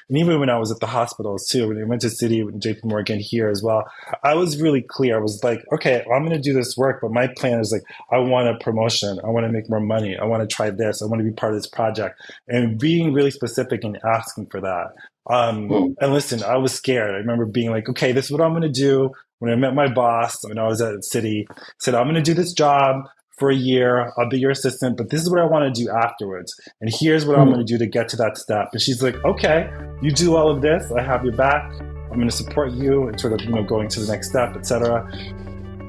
and even when I was at the hospitals too, when I went to Citi, JP Morgan here as well, I was really clear. I was like, okay, well, I'm going to do this work, but my plan is like, I want a promotion. I want to make more money. I want to try this. I want to be part of this project, and being really specific and asking for that. Mm. And listen, I was scared. I remember being like, okay, this is what I'm going to do. When I met my boss, when I was at Citi, I said, I'm going to do this job for a year. I'll be your assistant, but this is what I want to do afterwards. And here's what I'm going to Mm. do to get to that step. And she's like, okay, you do all of this. I have your back. I'm going to support you and sort of, going to the next step, etc.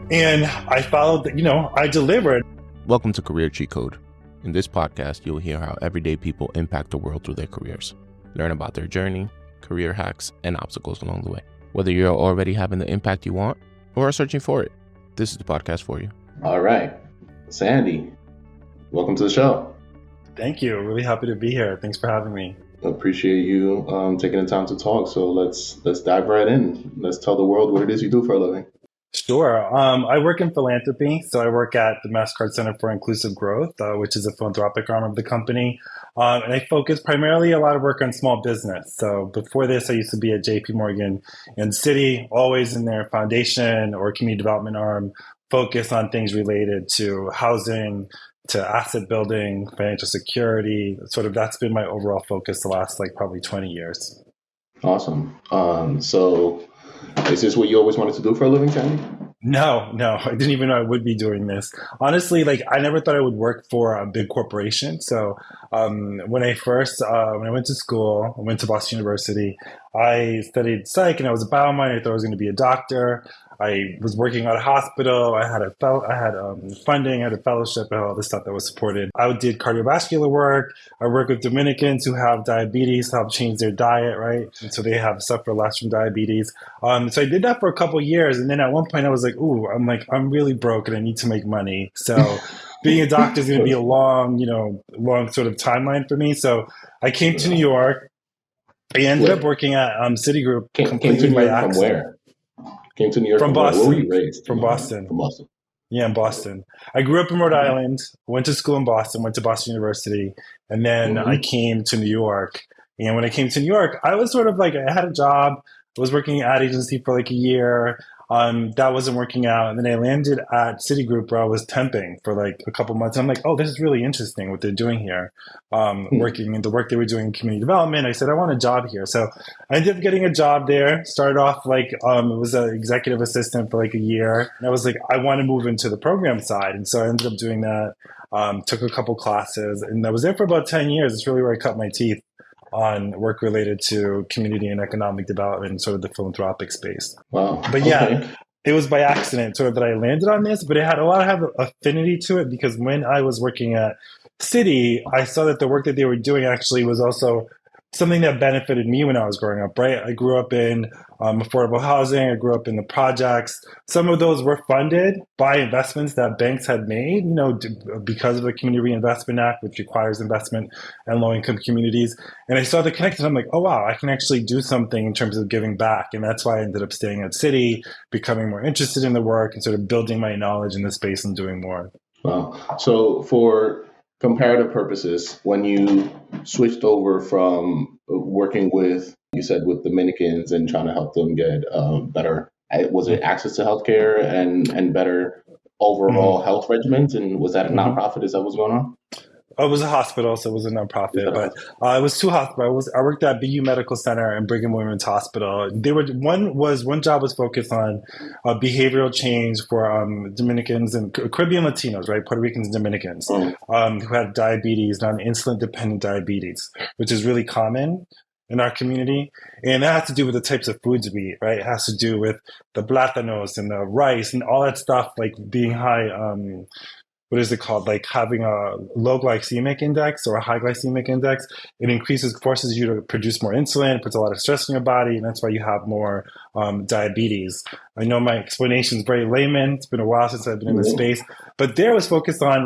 And I followed, I delivered. Welcome to Career Cheat Code. In this podcast, you'll hear how everyday people impact the world through their careers. Learn about their journey, career hacks, and obstacles along the way. Whether you're already having the impact you want or are searching for it, this is the podcast for you. All right. Sandy, welcome to the show. Thank you. Really happy to be here. Thanks for having me. Appreciate you taking the time to talk. So let's dive right in. Let's tell the world what it is you do for a living. Sure. I work in philanthropy. So I work at the Mastercard Center for Inclusive Growth, which is a philanthropic arm of the company. And I focus primarily a lot of work on small business. So before this, I used to be at JP Morgan and Citi, always in their foundation or community development arm, focus on things related to housing, to asset building, financial security. Sort of that's been my overall focus the last probably 20 years. Awesome. So is this what you always wanted to do for a living, Sandy? No, I didn't even know I would be doing this. Honestly, I never thought I would work for a big corporation. So when I went to school, I went to Boston University, I studied psych and I was a biominer. I thought I was going to be a doctor. I was working at a hospital. I had funding, I had a fellowship, and all this stuff that was supported. I did cardiovascular work. I work with Dominicans who have diabetes, help change their diet, right? And so they suffer less from diabetes. So I did that for a couple of years. And then at one point I was like, I'm really broke and I need to make money. So being a doctor is going to be a long sort of timeline for me. So I came to New York. I ended up working at Citigroup completely by accident. From where? Came to New York from Boston. Where were you raised? From Boston. From Boston. Yeah, in Boston. I grew up in Rhode Island, went to school in Boston, went to Boston University, and then I came to New York. And when I came to New York, I was sort of I had a job. I was working at an ad agency for a year. That wasn't working out. And then I landed at Citigroup where I was temping for a couple months. I'm like, oh, this is really interesting what they're doing here. Working in the work they were doing in community development. I said, I want a job here. So I ended up getting a job there. Started off it was an executive assistant for a year. And I was like, I want to move into the program side. And so I ended up doing that. Took a couple classes and I was there for about 10 years. It's really where I cut my teeth on work related to community and economic development and sort of the philanthropic space. Wow. But yeah, it was by accident sort of that I landed on this, but it had a lot of affinity to it because when I was working at Citi, I saw that the work that they were doing actually was also something that benefited me when I was growing up, right? I grew up in affordable housing. I grew up in the projects. Some of those were funded by investments that banks had made, because of the Community Reinvestment Act, which requires investment in low-income communities. And I saw the connection. I'm like, oh, wow, I can actually do something in terms of giving back. And that's why I ended up staying at Citi, becoming more interested in the work and sort of building my knowledge in the space and doing more. Wow. So for comparative purposes, when you switched over from working with, you said with Dominicans and trying to help them get better, was it access to healthcare and better overall health regimens? And was that a nonprofit? Is that what's going on? Oh, it was a hospital, so it was a nonprofit, but it was two hospitals. I worked at BU Medical Center and Brigham Women's Hospital. One job was focused on behavioral change for Dominicans and Caribbean Latinos, right? Puerto Ricans and Dominicans who have diabetes, non-insulin dependent diabetes, which is really common in our community. And that has to do with the types of foods we eat, right? It has to do with the plátanos and the rice and all that stuff, being high, what is it called? Having a low glycemic index or a high glycemic index, it forces you to produce more insulin, puts a lot of stress in your body, and that's why you have more diabetes. I know my explanation is very layman. It's been a while since I've been in the space, but there was focused on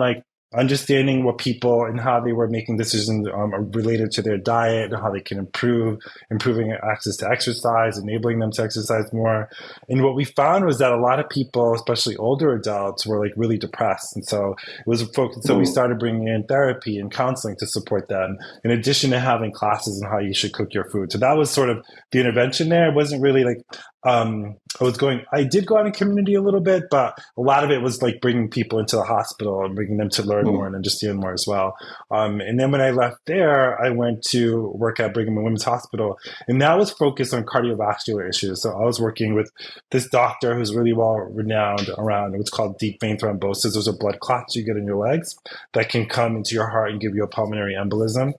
understanding what people and how they were making decisions related to their diet and how they can improving access to exercise, enabling them to exercise more. And what we found was that a lot of people, especially older adults, were like really depressed. And so it was focused. So we started bringing in therapy and counseling to support them, in addition to having classes on how you should cook your food. So that was sort of the intervention there. It wasn't really like, I did go out in community a little bit, but a lot of it was like bringing people into the hospital and bringing them to learn more and understand more as well. And then when I left there, I went to work at Brigham and Women's Hospital, and that was focused on cardiovascular issues. So I was working with this doctor who's really well renowned around what's called deep vein thrombosis. Those are blood clots you get in your legs that can come into your heart and give you a pulmonary embolism.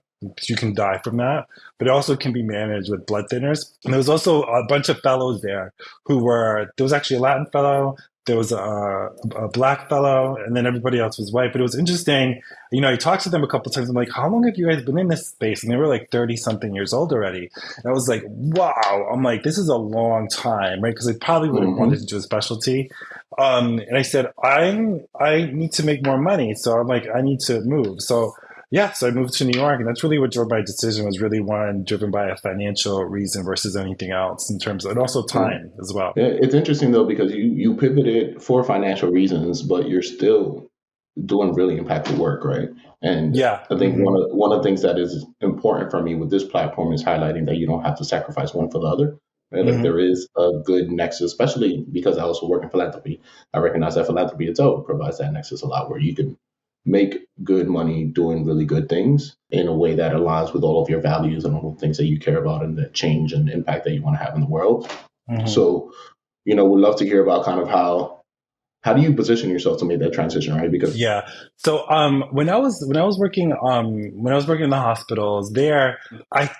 You can die from that, but it also can be managed with blood thinners. And there was also a bunch of fellows there there was actually a Latin fellow, there was a black fellow, and then everybody else was white. But it was interesting. I talked to them a couple of times. I'm like, how long have you guys been in this space? And they were like 30 something years old already. And I was like, wow. I'm like, this is a long time, right? Because I probably would have wanted to do a specialty. And I said, I need to make more money. So I'm like, I need to move. So I moved to New York, and that's really what drove my decision, was really one driven by a financial reason versus anything else in terms of, and also time as well. Yeah, it's interesting though, because you pivoted for financial reasons, but you're still doing really impactful work, right? And I think one of the things that is important for me with this platform is highlighting that you don't have to sacrifice one for the other. Right? Like there is a good nexus, especially because I also work in philanthropy. I recognize that philanthropy itself provides that nexus a lot, where you can make good money doing really good things in a way that aligns with all of your values and all the things that you care about and the change and impact that you want to have in the world. So, we'd love to hear about kind of how do you position yourself to make that transition, right? Because so when I was working in the hospitals there,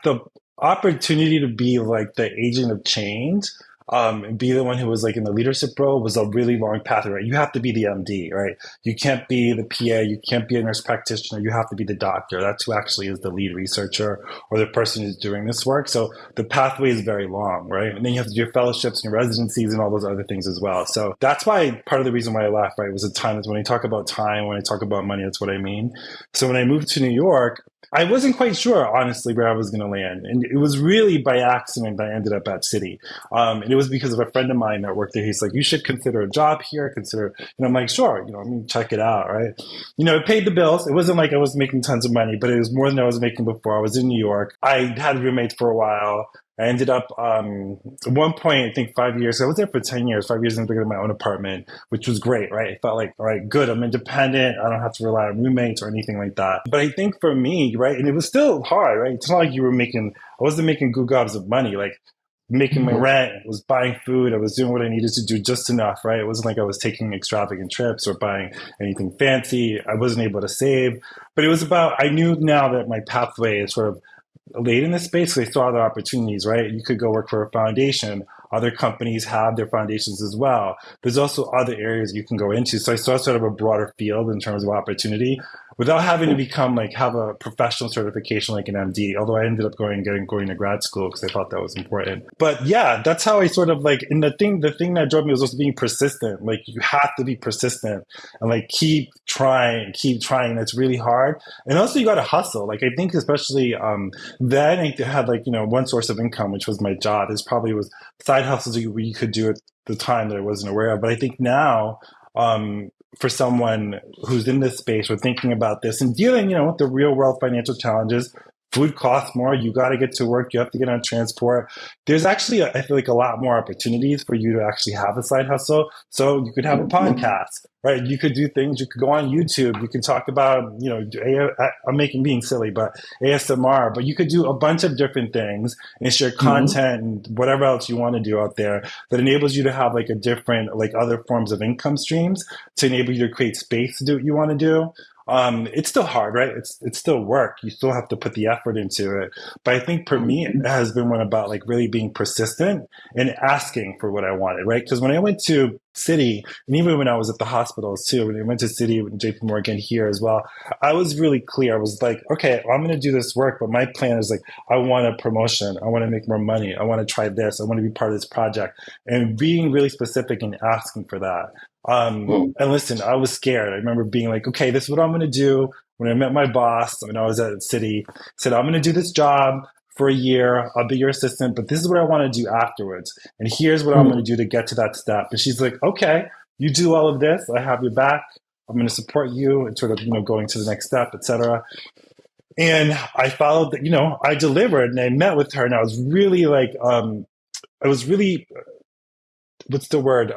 the opportunity to be like the agent of change and be the one who was like in the leadership role was a really long pathway, right? You have to be the MD, right? You can't be the PA, you can't be a nurse practitioner, you have to be the doctor. That's who actually is the lead researcher or the person who's doing this work. So the pathway is very long, right? And then you have to do your fellowships and your residencies and all those other things as well. So that's why part of the reason why I left, right, was a time. When I talk about time, when I talk about money, that's what I mean. So when I moved to New York, I wasn't quite sure, honestly, where I was going to land. And it was really by accident that I ended up at Citi. And it was because of a friend of mine that worked there. He's like, you should consider a job here, I'm like, sure, check it out, right? It paid the bills. It wasn't like I was making tons of money, but it was more than I was making before. I was in New York. I had roommates for a while. I ended up, at one point, I think 5 years, I was there for 10 years, 5 years in my own apartment, which was great, right? I felt like, all right, good, I'm independent. I don't have to rely on roommates or anything like that. But I think for me, right, and it was still hard, right? It's not like I wasn't making good gobs of money, like making my rent, I was buying food, I was doing what I needed to do just enough, right? It wasn't like I was taking extravagant trips or buying anything fancy. I wasn't able to save. But it was I knew now that my pathway is sort of late in this space, so they saw other opportunities, right? You could go work for a foundation. Other companies have their foundations as well. There's also other areas you can go into. So I saw sort of a broader field in terms of opportunity without having to have a professional certification like an MD, although I ended up going to grad school because I thought that was important. But yeah, that's how I sort of and the thing that drove me was also being persistent. Like, you have to be persistent and keep trying. That's really hard. And also you got to hustle. Like, I think especially then I had one source of income, which was my job. This probably was side hustles you could do at the time that I wasn't aware of. But I think now, for someone who's in this space or thinking about this and dealing, with the real world financial challenges, food costs more, you got to get to work, you have to get on transport. There's actually, I feel like, a lot more opportunities for you to actually have a side hustle. So you could have a podcast, right? You could do things, you could go on YouTube, you can talk about, I'm being silly, but ASMR, but you could do a bunch of different things and share content and whatever else you want to do out there that enables you to have a different, other forms of income streams to enable you to create space to do what you want to do. It's still hard, right? It's still work. You still have to put the effort into it. But I think for me, it has been one about really being persistent and asking for what I wanted, right? Because when I went to City, and even when I was at the hospitals too, when I went to City, JP Morgan here as well, I was really clear. I was like, okay, I'm going to do this work, but my plan is like, I want a promotion. I want to make more money. I want to try this. I want to be part of this project, and being really specific and asking for that. And listen, I was scared. I remember being like, okay, this is what I'm going to do. When I met my boss, when I was at City, I said, I'm going to do this job for a year. I'll be your assistant, but this is what I want to do afterwards. And here's what I'm going to do to get to that step. And she's like, okay, you do all of this. I have your back. I'm going to support you and sort of, going to the next step, et cetera. And I followed, I delivered, and I met with her, and I was really like, what's the word?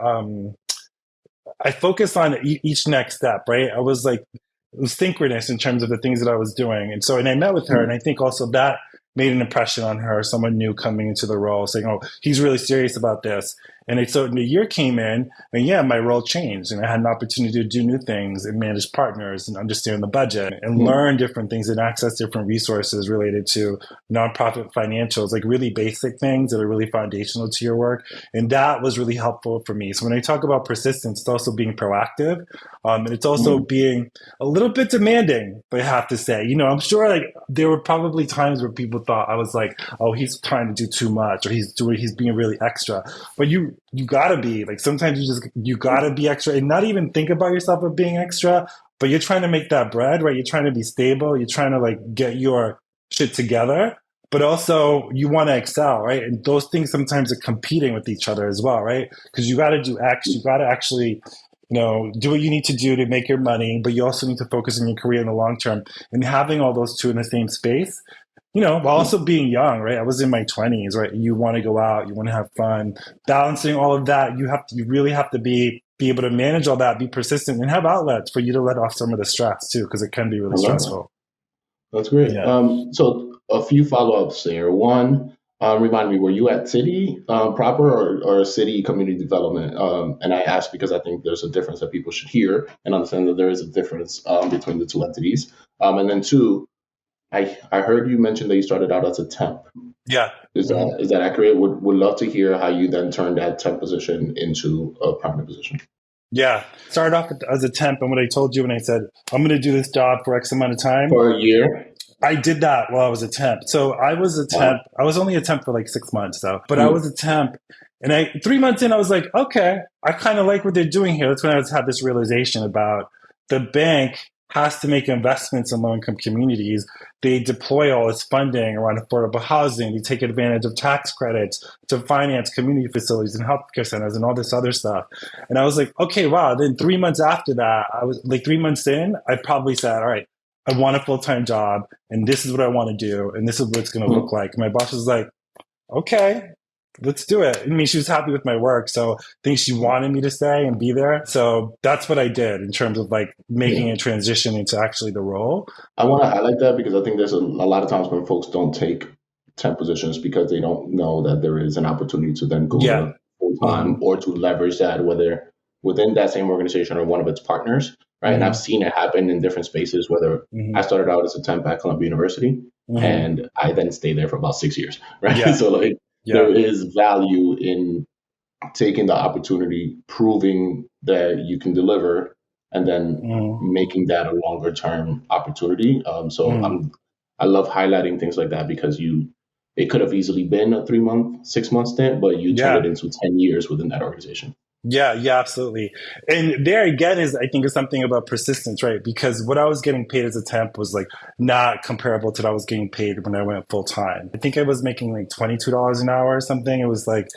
I focused on each next step, right? I was like, it was synchronous in terms of the things that I was doing. And I met with her, and I think also that made an impression on her, someone new coming into the role, saying, oh, he's really serious about this. And so the year came in, and my role changed, and I had an opportunity to do new things and manage partners and understand the budget and learn different things and access different resources related to nonprofit financials, like really basic things that are really foundational to your work. And that was really helpful for me. So when I talk about persistence, it's also being proactive, and it's also being a little bit demanding, but I have to say, I'm sure like there were probably times where people thought I was like, oh, he's trying to do too much, or he's being really extra. But you gotta be like, sometimes you gotta be extra and not even think about yourself as being extra, but you're trying to make that bread, right? You're trying to be stable. You're trying to like get your shit together, but also you want to excel, right? And those things sometimes are competing with each other as well, right? Because you got to do X, you got to actually, do what you need to do to make your money, but you also need to focus on your career in the long term. And having all those two in the same space, while also being young, right? I was in my 20s, right? You want to go out, you want to have fun, balancing all of that. You really have to be able to manage all that, be persistent, and have outlets for you to let off some of the stress too, because it can be really stressful. That's great. Yeah. So a few follow-ups there. One, remind me, were you at City proper or City Community Development? And I ask because I think there's a difference that people should hear and understand that there is a difference between the two entities. And then two, I heard you mention that you started out as a temp. Yeah. Is that accurate? Would love to hear how you then turned that temp position into a permanent position. Yeah. Started off as a temp, and what I told you when I said, I'm going to do this job for X amount of time. For a year? I did that while I was a temp. So I was a temp. Wow. I was only a temp for like 6 months though, but I was a temp. And 3 months in, I was like, okay, I kind of like what they're doing here. That's when I had this realization about the bank has to make investments in low-income communities. They deploy all its funding around affordable housing. They take advantage of tax credits to finance community facilities and healthcare centers and all this other stuff. And I was like, okay, wow. Then 3 months after that, I was like 3 months in, I probably said, all right, I want a full-time job, and this is what I want to do, and this is what it's going to look like. And my boss was like, okay, let's do it. I mean, she was happy with my work, so I think she wanted me to stay and be there. So that's what I did in terms of like making a transition into actually the role. I want to highlight that because I think there's a lot of times when folks don't take temp positions because they don't know that there is an opportunity to then go to full-time or to leverage that, whether within that same organization or one of its partners. Right. And I've seen it happen in different spaces, whether I started out as a temp at Columbia University and I then stayed there for about 6 years. Right. Yeah. So like there is value in taking the opportunity, proving that you can deliver, and then making that a longer term opportunity. I love highlighting things like that because it could have easily been a 3-month, 6-month stint, but you turned it into 10 years within that organization. Yeah, absolutely. And there again I think is something about persistence, right? Because what I was getting paid as a temp was like not comparable to what I was getting paid when I went full time. I think I was making like $22 an hour or something. It was like,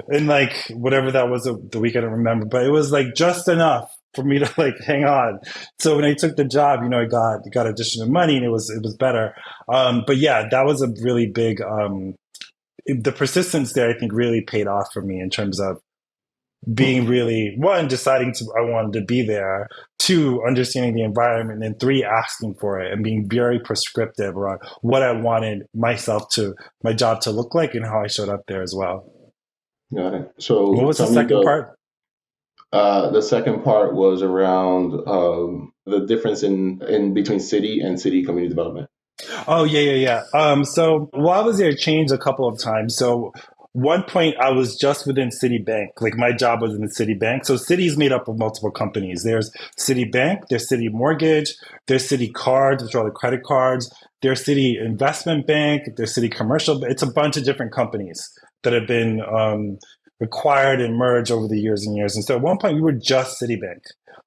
and like whatever that was the week, I don't remember, but it was like just enough for me to like hang on. So when I took the job, I got additional money and it was better. But yeah, that was a really big, the persistence there, I think really paid off for me in terms of being really, one, deciding I wanted to be there, 2, understanding the environment, and 3, asking for it and being very prescriptive around what I wanted my job to look like and how I showed up there as well. Got it. So what was the second part? The second part was around the difference in between city and city community development. Oh, yeah. So while I was there, it changed a couple of times. So one point I was just within Citibank. Like my job was in the Citibank. So Citi is made up of multiple companies. There's Citibank, there's Citi Mortgage, there's Citi Cards, which are all the credit cards. There's Citi Investment Bank, there's Citi Commercial. It's a bunch of different companies that have been acquired and merged over the years and years. And so at one point we were just Citibank.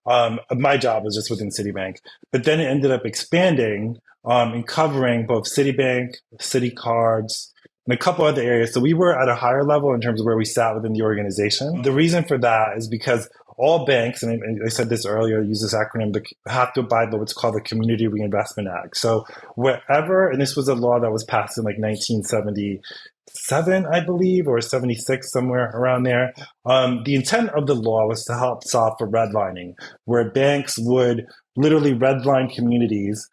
My job was just within Citibank, but then it ended up expanding and covering both Citibank, Citi Cards, and a couple other areas. So we were at a higher level in terms of where we sat within the organization. The reason for that is because all banks, and I said this earlier, use this acronym, have to abide by what's called the Community Reinvestment Act. So wherever, and this was a law that was passed in like 1977, I believe, or 76, somewhere around there. The intent of the law was to help solve for redlining, where banks would literally redline communities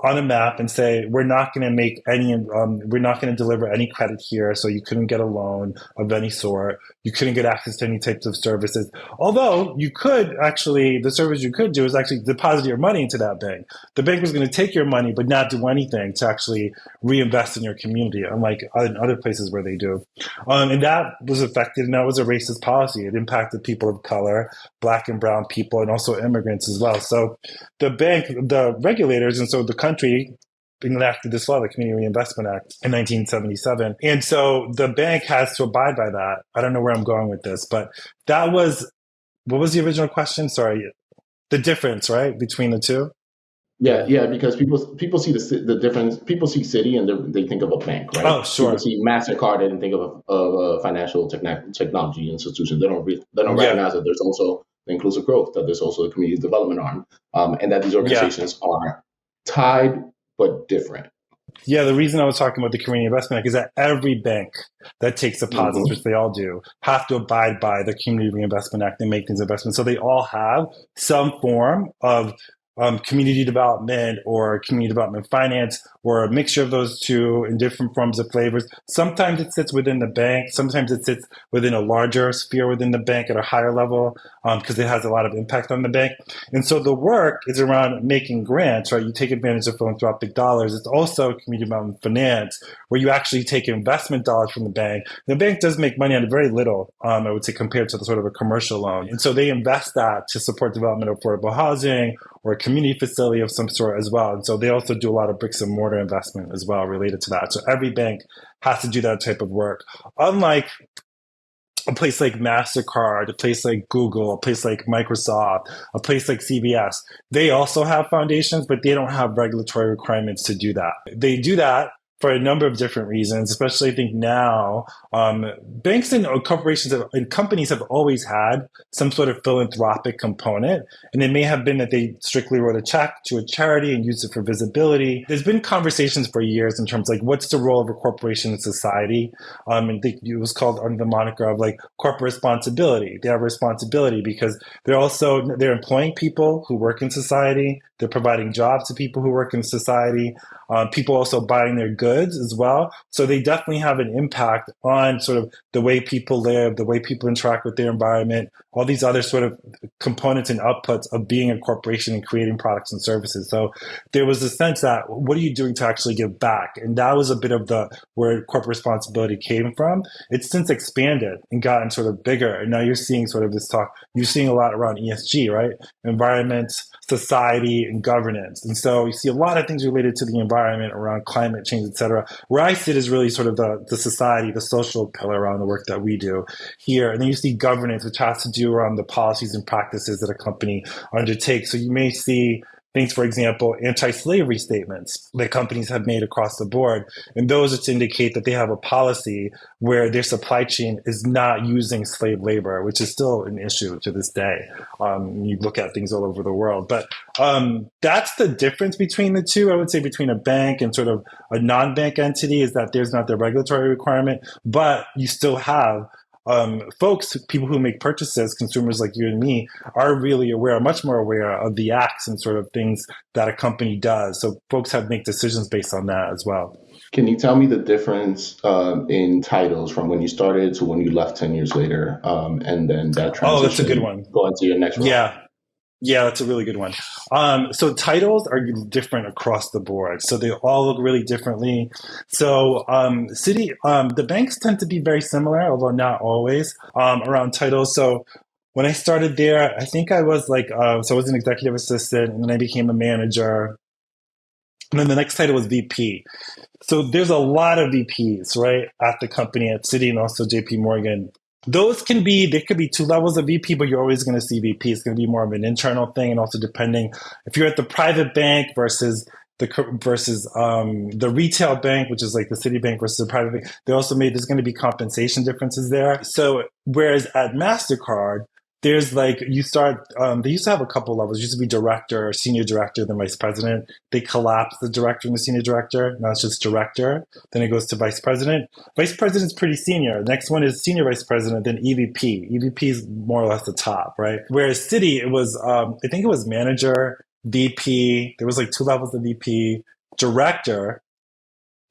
on a map and say, we're not going to make any, we're not going to deliver any credit here. So you couldn't get a loan of any sort. You couldn't get access to any types of services. Although you could actually, the service you could do is actually deposit your money into that bank. The bank was going to take your money, but not do anything to actually reinvest in your community, unlike in other places where they do. And that was affected, and that was a racist policy. It impacted people of color, Black and brown people, and also immigrants as well. So the bank, the regulators, and so the country enacted this law, the Community Reinvestment Act, in 1977. And so the bank has to abide by that. I don't know where I'm going with this, but that was, what was the original question? Sorry. The difference, right, between the two? Yeah, because people see the difference. People see Citi and they think of a bank, right? Oh, sure. People see Mastercard and think of a financial technology institution. They don't recognize that there's also inclusive growth, that there's also a community development arm, and that these organizations are tied but different. Yeah, the reason I was talking about the Community Investment Act is that every bank that takes deposits, which they all do, have to abide by the Community Reinvestment Act and make these investments. So they all have some form of community development or community development finance, or a mixture of those two in different forms of flavors. Sometimes it sits within the bank. Sometimes it sits within a larger sphere within the bank at a higher level because it has a lot of impact on the bank. And so the work is around making grants, right? You take advantage of philanthropic dollars. It's also community development finance, where you actually take investment dollars from the bank. The bank does make money on very little, I would say, compared to the sort of a commercial loan. And so they invest that to support development of affordable housing or a community facility of some sort as well. And so they also do a lot of bricks and mortar investment as well related to that. So every bank has to do that type of work. Unlike a place like Mastercard, a place like Google, a place like Microsoft, a place like CVS, they also have foundations, but they don't have regulatory requirements to do that. They do that for a number of different reasons, especially I think now, banks and corporations and companies have always had some sort of philanthropic component. And it may have been that they strictly wrote a check to a charity and used it for visibility. There's been conversations for years in terms of like, what's the role of a corporation in society? And it was called under the moniker of like corporate responsibility. They have responsibility because they're employing people who work in society. They're providing jobs to people who work in society. People also buying their goods as well. So they definitely have an impact on sort of the way people live, the way people interact with their environment, all these other sort of components and outputs of being a corporation and creating products and services. So there was a sense that, what are you doing to actually give back? And that was a bit of where corporate responsibility came from. It's since expanded and gotten sort of bigger. And now you're seeing sort of this talk, you're seeing a lot around ESG, right? Environment, society, and governance. And so you see a lot of things related to the environment around climate change, et cetera. Where I sit is really sort of the society, the social pillar around the work that we do here. And then you see governance, which has to do around the policies and practices that a company undertakes. So you may see things, for example, anti-slavery statements that companies have made across the board. And those just indicate that they have a policy where their supply chain is not using slave labor, which is still an issue to this day. You look at things all over the world. But that's the difference between the two, I would say, between a bank and sort of a non-bank entity, is that there's not the regulatory requirement, but you still have folks, people who make purchases, consumers like you and me, are really aware, much more aware of the acts and sort of things that a company does. So folks make decisions based on that as well. Can you tell me the difference in titles from when you started to when you left 10 years later, and then that transition? Oh, that's a good one. Go into your next role. Yeah. Yeah, that's a really good one. So titles are different across the board. So they all look really differently. So the banks tend to be very similar, although not always, around titles. So when I started there, I think I was like, so I was an executive assistant, and then I became a manager. And then the next title was VP. So there's a lot of VPs, right, at the company, at Citi and also JP Morgan. There could be two levels of VP, but you're always going to see VP. It's going to be more of an internal thing, and also depending if you're at the private bank versus the retail bank, which is like the Citibank versus the private bank. There's going to be compensation differences there. So whereas at Mastercard, there's like they used to have a couple levels. It used to be director, senior director, then vice president. They collapsed the director and the senior director. Now it's just director. Then it goes to vice president. Vice president's pretty senior. The next one is senior vice president, then EVP. EVP is more or less the top, right? Whereas Citi, it was, I think it was manager, VP. There was like two levels of VP, director.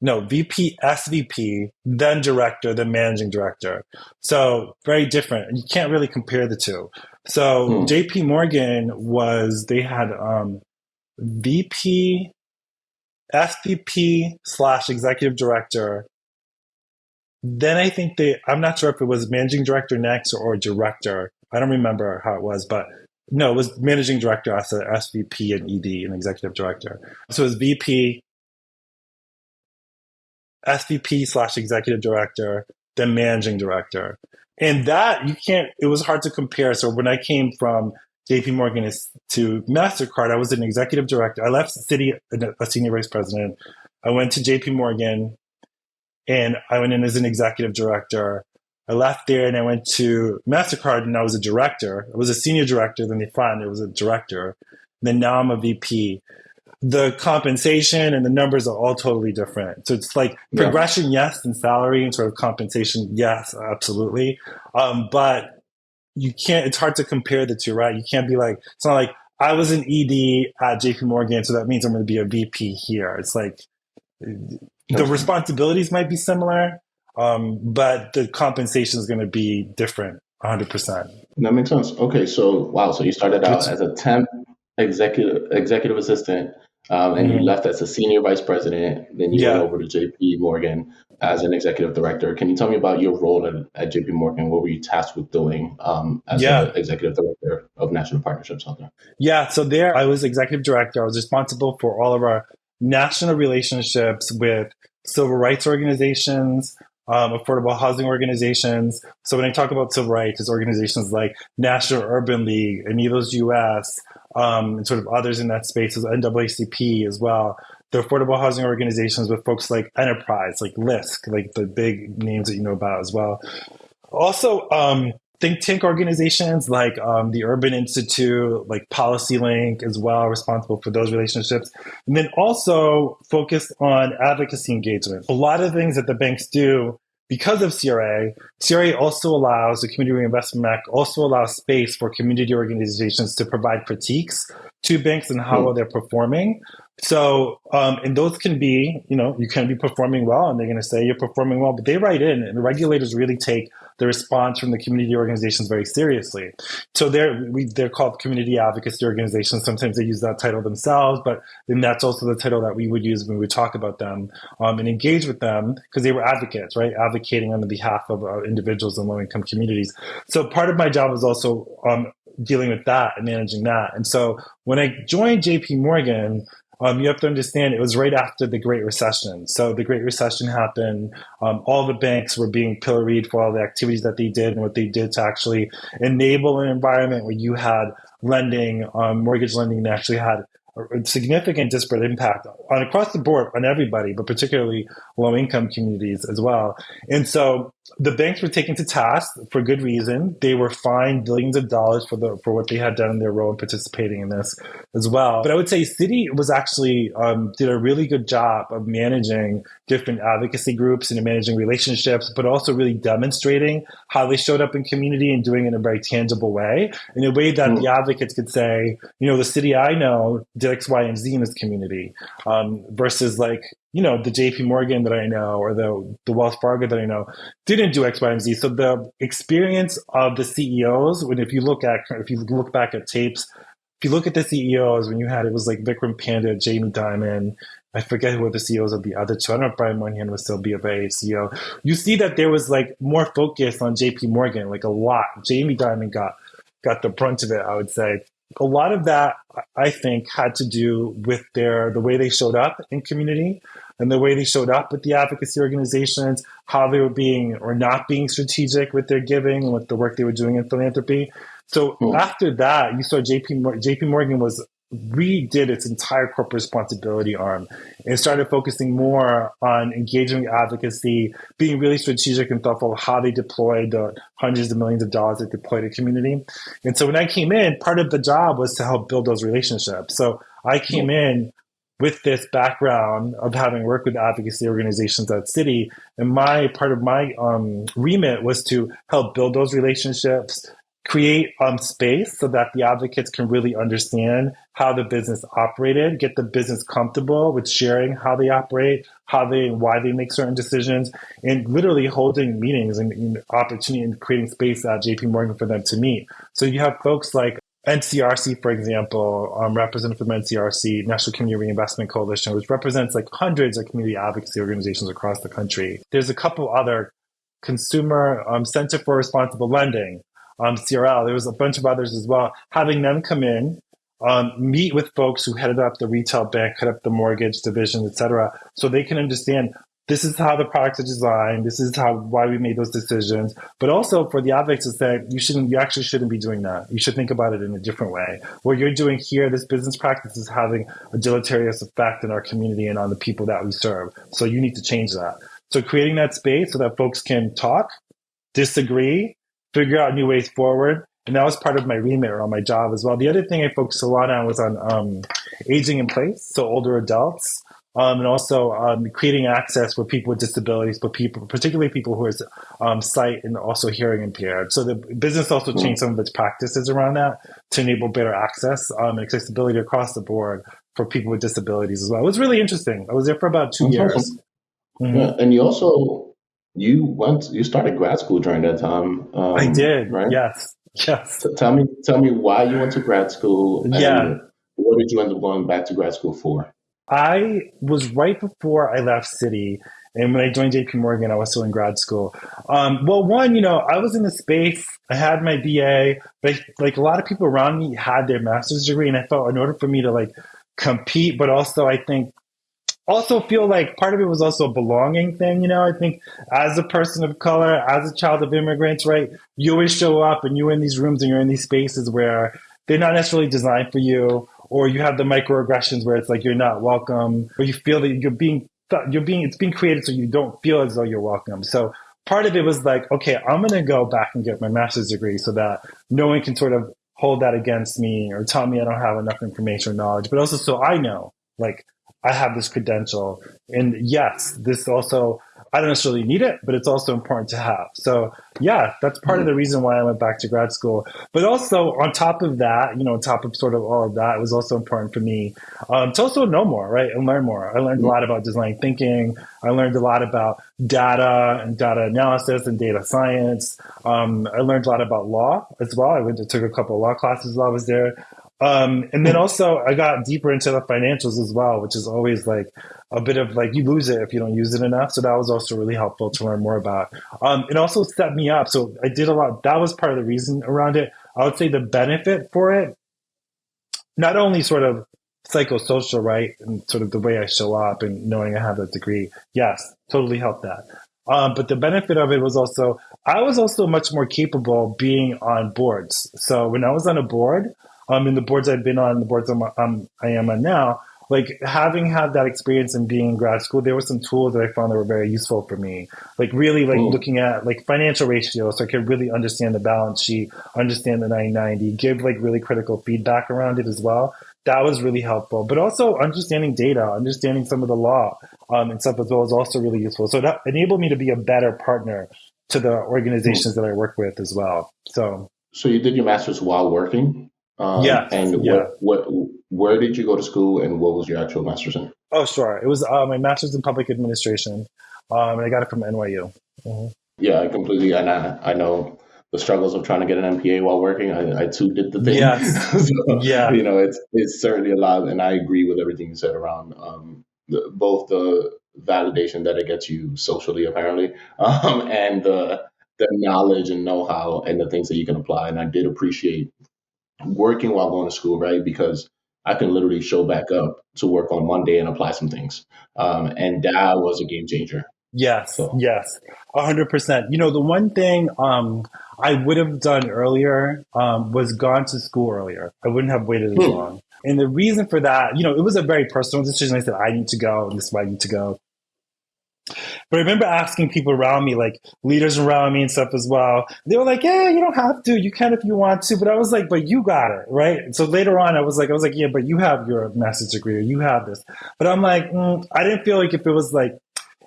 No, VP, SVP, then director, then managing director. So very different. You can't really compare the two. So JP Morgan they had VP, SVP / executive director. Then I think I'm not sure if it was managing director next or director. I don't remember how it was, but no, it was managing director, SVP and ED and executive director. So it was VP, SVP / executive director, then managing director. And it was hard to compare. So when I came from JP Morgan to MasterCard, I was an executive director. I left Citi a senior vice president. I went to JP Morgan and I went in as an executive director. I left there and I went to MasterCard and I was a director. I was a senior director, then they found it was a director. And then now I'm a VP. The compensation and the numbers are all totally different. So it's like progression, yes, and salary and sort of compensation, yes, absolutely. But it's hard to compare the two, right? You can't be like, it's not like I was an ED at JP Morgan, so that means I'm going to be a VP here. It's like the responsibilities might be similar, but the compensation is going to be different 100%. That makes sense. Okay, so wow, so you started out as a temp executive assistant, and you left as a senior vice president. Then you went over to JP Morgan as an executive director. Can you tell me about your role at JP Morgan? What were you tasked with doing as an executive director of national partnerships out there? Yeah, so there I was executive director. I was responsible for all of our national relationships with civil rights organizations, affordable housing organizations. So when I talk about civil rights, it's organizations like National Urban League, Amigos US, and sort of others in that space, as NAACP as well. The affordable housing organizations with folks like Enterprise, like LISC, like the big names that you know about as well. Also, think tank organizations like the Urban Institute, like Policy Link as well, responsible for those relationships. And then also focused on advocacy engagement. A lot of things that the banks do because of CRA also allows, the Community Reinvestment Act also allows space for community organizations to provide critiques to banks and how well they're performing. So, and those can be, you can be performing well and they're going to say you're performing well, but they write in and the regulators really take the response from the community organizations very seriously. So they're called community advocacy organizations. Sometimes they use that title themselves, but then that's also the title that we would use when we talk about them and engage with them because they were advocates, right? Advocating on the behalf of individuals in low-income communities. So part of my job was also dealing with that and managing that. And so when I joined JP Morgan, you have to understand it was right after the Great Recession. So the Great Recession happened. All the banks were being pilloried for all the activities that they did and what they did to actually enable an environment where you had lending, mortgage lending that actually had a significant disparate impact on across the board on everybody, but particularly low-income communities as well. And so the banks were taken to task for good reason. They were fined billions of dollars for what they had done in their role in participating in this as well. But I would say Citi was actually did a really good job of managing different advocacy groups and managing relationships, but also really demonstrating how they showed up in community and doing it in a very tangible way, in a way that the advocates could say, the Citi I know did X, Y, and Z in this community, versus like, the JP Morgan that I know or the Wells Fargo that I know didn't do X, Y, and Z. So the experience of the CEOs, if you look back at tapes if you look at the CEOs, when you had, it was like Vikram Panda, Jamie Dimon, I forget who were the CEOs of the other two. I don't know if Brian Moynihan was still B of A CEO. You see that there was like more focus on JP Morgan, like a lot. Jamie Dimon got the brunt of it, I would say. A lot of that, I think, had to do with the way they showed up in community and the way they showed up with the advocacy organizations, how they were being or not being strategic with their giving and with the work they were doing in philanthropy. So after that, you saw JP Morgan redid its entire corporate responsibility arm and started focusing more on engaging with advocacy, being really strategic and thoughtful of how they deployed the hundreds of millions of dollars they deployed to community. And so when I came in, part of the job was to help build those relationships. So I came in with this background of having worked with advocacy organizations at Citi, and part of my remit was to help build those relationships, create space so that the advocates can really understand how the business operated, get the business comfortable with sharing how they operate, why they make certain decisions, and literally holding meetings and opportunity and creating space at JP Morgan for them to meet. So you have folks like NCRC, for example, represented from NCRC, National Community Reinvestment Coalition, which represents like hundreds of community advocacy organizations across the country. There's a couple other Consumer Center for Responsible Lending, CRL. There was a bunch of others as well. Having them come in, meet with folks who headed up the retail bank, headed up the mortgage division, et cetera, so they can understand this is how the products are designed. This is why we made those decisions. But also for the advocates to say, you actually shouldn't be doing that. You should think about it in a different way. What you're doing here, this business practice is having a deleterious effect in our community and on the people that we serve. So you need to change that. So creating that space so that folks can talk, disagree, figure out new ways forward. And that was part of my remit or on my job as well. The other thing I focused a lot on was on aging in place, so older adults. And also creating access for people with disabilities, but particularly people who are sight and also hearing impaired. So the business also changed some of its practices around that to enable better access and accessibility across the board for people with disabilities as well. It was really interesting. I was there for about 2 years. Awesome. Mm-hmm. Yeah, and you started grad school during that time. I did, right? Yes. So tell me why you went to grad school. And what did you end up going back to grad school for? I was right before I left Citi, and when I joined JP Morgan, I was still in grad school. Well, one, I was in the space. I had my BA, but like a lot of people around me had their master's degree, and I felt in order for me to like compete, but also I think also feel like part of it was also a belonging thing. I think as a person of color, as a child of immigrants, right, you always show up and you're in these rooms and you're in these spaces where they're not necessarily designed for you, or you have the microaggressions where it's like you're not welcome, or you feel that it's being created so you don't feel as though you're welcome. So part of it was like, okay, I'm going to go back and get my master's degree so that no one can sort of hold that against me or tell me I don't have enough information or knowledge, but also so I know, like, I have this credential. And yes, this also, I don't necessarily need it, but it's also important to have. So yeah, that's part of the reason why I went back to grad school. But also on top of that, on top of sort of all of that, it was also important for me to also know more, right? And learn more. I learned a lot about design thinking. I learned a lot about data and data analysis and data science. I learned a lot about law as well. I took a couple of law classes while I was there. And then also I got deeper into the financials as well, which is always like a bit of like, you lose it if you don't use it enough. So that was also really helpful to learn more about. It also set me up. So I did a lot. That was part of the reason around it. I would say the benefit for it, not only sort of psychosocial, right? And sort of the way I show up and knowing I have that degree. Yes, totally helped that. But the benefit of it was also, I was also much more capable being on boards. So when I was on a board, in the boards I've been on, the boards I am on now, like having had that experience and being in grad school, there were some tools that I found that were very useful for me. Like really like looking at like financial ratios so I could really understand the balance sheet, understand the 990, give like really critical feedback around it as well. That was really helpful. But also understanding data, understanding some of the law and stuff as well is also really useful. So that enabled me to be a better partner to the organizations that I work with as well. So you did your master's while working? Where did you go to school and what was your actual master's in? Oh, sure. It was my master's in public administration. And I got it from NYU. Mm-hmm. Yeah, I completely, and I know the struggles of trying to get an MPA while working, I too did the thing. Yes. So, Yeah. it's certainly a lot, and I agree with everything you said around both the validation that it gets you socially, apparently, and the knowledge and know-how and the things that you can apply. And I did appreciate working while going to school, right? Because I can literally show back up to work on Monday and apply some things. And that was a game changer. Yes, So, yes, 100%. The one thing I would have done earlier was gone to school earlier. I wouldn't have waited as long. And the reason for that, it was a very personal decision. I said, I need to go, and this is why I need to go. But I remember asking people around me, like leaders around me and stuff as well. They were like, yeah, you don't have to. You can if you want to. But I was like, but you got it, right? And so later on, I was like, yeah, but you have your master's degree or you have this. But I'm like, I didn't feel like if it was like,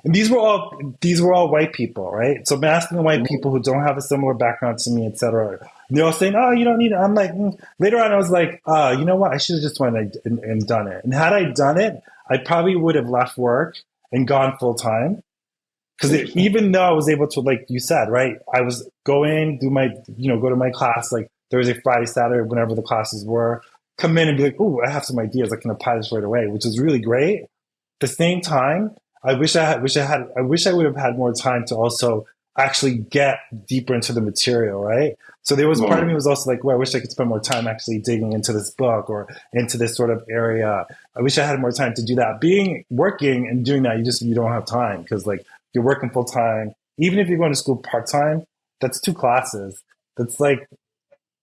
and these were all white people, right? So I'm asking white people who don't have a similar background to me, et cetera. They're all saying, oh, you don't need it. I'm like, later on, I was like, you know what? I should have just went and done it. And had I done it, I probably would have left work and gone full time. Because even though I was able to, like you said, right, I was going, go to my class like Thursday, Friday, Saturday, whenever the classes were, come in and be like, oh, I have some ideas. I can apply this right away, which is really great. At the same time, I wish I would have had more time to also actually get deeper into the material, right? So there was part of me was also like, well, I wish I could spend more time actually digging into this book or into this sort of area. I wish I had more time to do that. Working and doing that, you don't have time because like you're working full time. Even if you're going to school part time, that's 2 classes. That's like,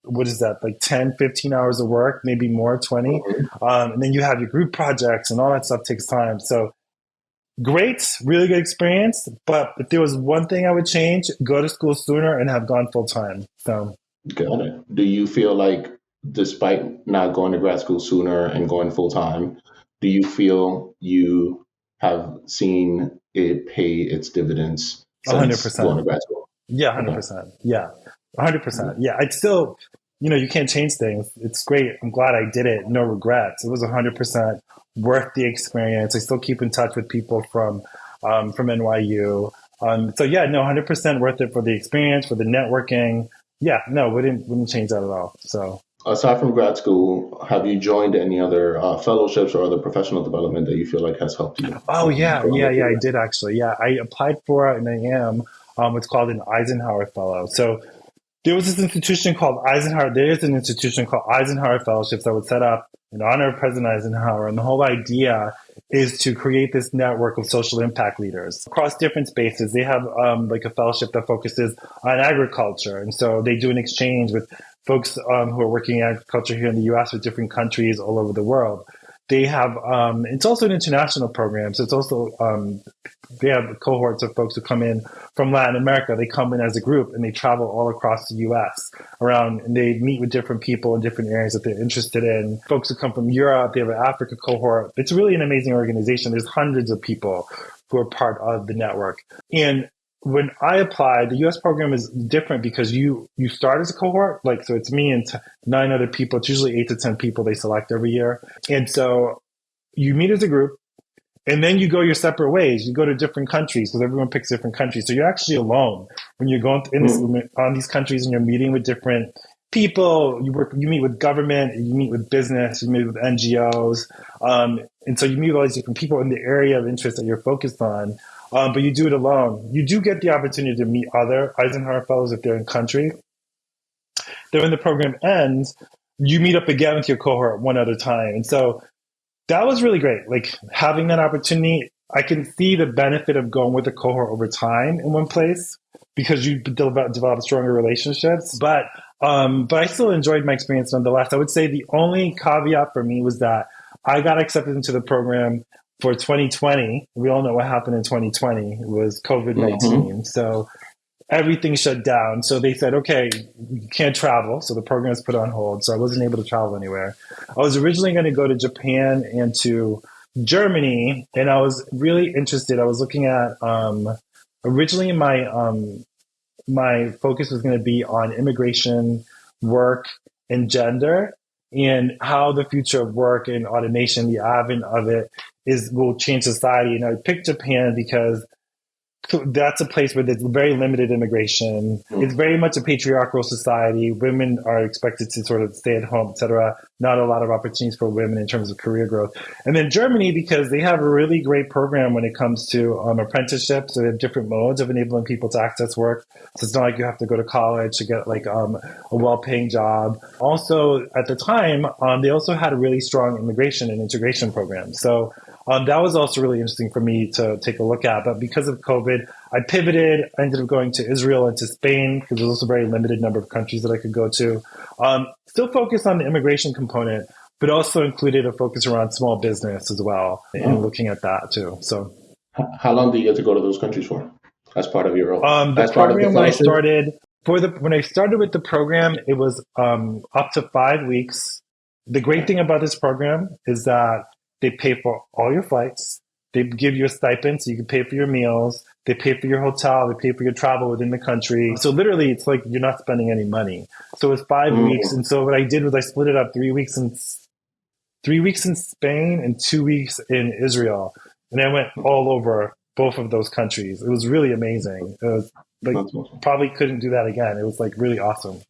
what is that? Like 10, 15 hours of work, maybe more, 20. And then you have your group projects and all that stuff takes time. So great, really good experience. But if there was one thing I would change, go to school sooner and have gone full time. So, got it. Do you feel like, despite not going to grad school sooner and going full time, do you feel you have seen it pay its dividends since 100%. going to grad school? Yeah, 100%. Yeah, 100%. Yeah, I'd still, you can't change things. It's great. I'm glad I did it. No regrets. It was 100% worth the experience. I still keep in touch with people from NYU. So yeah, no, 100% worth it for the experience, for the networking. Yeah, no, wouldn't change that at all. So aside from grad school, have you joined any other fellowships or other professional development that you feel like has helped you? Oh yeah, I did actually. Yeah, I applied for it and I am what's called an Eisenhower Fellow. So there was this institution called Eisenhower. There is an institution called Eisenhower Fellowships that was set up in honor of President Eisenhower. And the whole idea is to create this network of social impact leaders across different spaces. They have like a fellowship that focuses on agriculture. And so they do an exchange with folks who are working in agriculture here in the U.S. with different countries all over the world. They have, it's also an international program. So it's also, they have cohorts of folks who come in from Latin America. They come in as a group and they travel all across the U.S. around and they meet with different people in different areas that they're interested in. Folks who come from Europe, they have an Africa cohort. It's really an amazing organization. There's hundreds of people who are part of the network. And when I applied, the U.S. program is different because you start as a cohort, so it's me and 9 other people. It's usually 8 to 10 people they select every year. And so you meet as a group and then you go your separate ways. You go to different countries because everyone picks different countries. So you're actually alone when you're going on these countries and you're meeting with different people. You meet with government, you meet with business, you meet with NGOs. And so you meet with all these different people in the area of interest that you're focused on. But you do it alone. You do get the opportunity to meet other Eisenhower Fellows if they're in country. Then when the program ends, you meet up again with your cohort one other time. And so that was really great. Having that opportunity, I can see the benefit of going with a cohort over time in one place because you develop stronger relationships. But I still enjoyed my experience nonetheless. I would say the only caveat for me was that I got accepted into the program for 2020. We all know what happened in 2020. It was COVID-19. So everything shut down. So they said, okay, you can't travel. So the program was put on hold. So I wasn't able to travel anywhere. I was originally going to go to Japan and to Germany. And I was really interested. I was looking at, originally my focus was going to be on immigration, work, and gender, and how the future of work and automation, the advent of it, will change society. And I picked Japan because that's a place where there's very limited immigration. It's very much a patriarchal society. Women are expected to sort of stay at home, etc. Not a lot of opportunities for women in terms of career growth. And then Germany, because they have a really great program when it comes to apprenticeships. So they have different modes of enabling people to access work. So it's not like you have to go to college to get like a well-paying job. Also, at the time, they also had a really strong immigration and integration program. So that was also really interesting for me to take a look at. But because of COVID, I pivoted. I ended up going to Israel and to Spain because there's also a very limited number of countries that I could go to. Still focused on the immigration component, but also included a focus around small business as well and looking at that too. So, how long do you get to go to those countries for as part of your role? The program when I started with the program, it was up to 5 weeks. The great thing about this program is that they pay for all your flights. They give you a stipend so you can pay for your meals. They pay for your hotel. They pay for your travel within the country. So literally, it's like you're not spending any money. So it's 5 weeks. And so what I did was I split it up 3 weeks in 3 weeks in Spain and 2 weeks in Israel. And I went all over both of those countries. It was really amazing. It was like, awesome. Probably couldn't do that again. It was like really awesome.